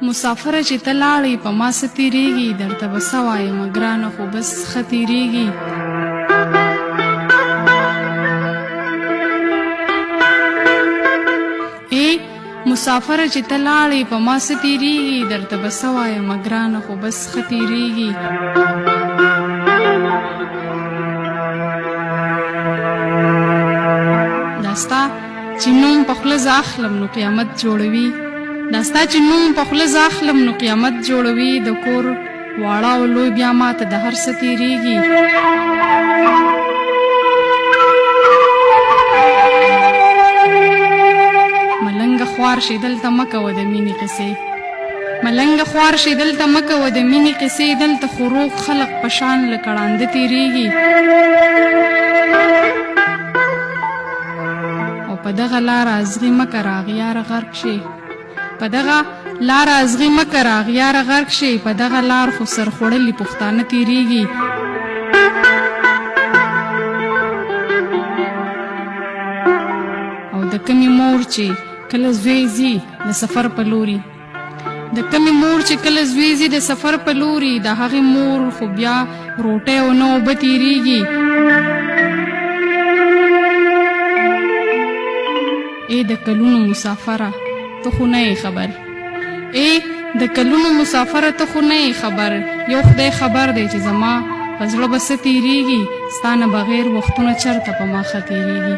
مسافره چې ته لاړې په ما څه تېرېږي درته به څه وایم ګرانه خو بس ښه تېرېږي مسافره چې ته لاړې په ما څه تېرېږي درته به څه وایم ګرانه خو بس ښه تېرېږي دا ستا چې نوم په خوله زه اخلم نو قیامت جوړوي دا ستا چې نوم په خوله زه اخلم نو قیامت جوړوي د کور واړه او لوی بیا ماته د هر څه تېرېږي ملنګه خوار شي دلته مه کوه د مینې قصې ملنګه خوار شي دلته مه کوه د مینې قصې دلته خو روغ خلق په شان له کړانده تېرېږي او په دغه لاره ازغي مه که راغیاره غرق شي په دغه لار ازغي مه که راغیاره غرق شي په دغه لار خو سرخوړلي پښتانه تېرېږي او د کمې مور چې کله زوی ځي د سفر په لوري د کمې مور چې کله زوی ځي د سفر په لوري د هغې مور خو بیا روټۍ او نه اوبه تېرېږي د کلونو مسافره ته خو نه یې خبر د کلونو مسافره ته خو نه یې خبر یو خدای خبر دی چې زما په زړه به څه تېرېږي ستا نه بغیر وختونه چېرته په ما ښه تېرېږي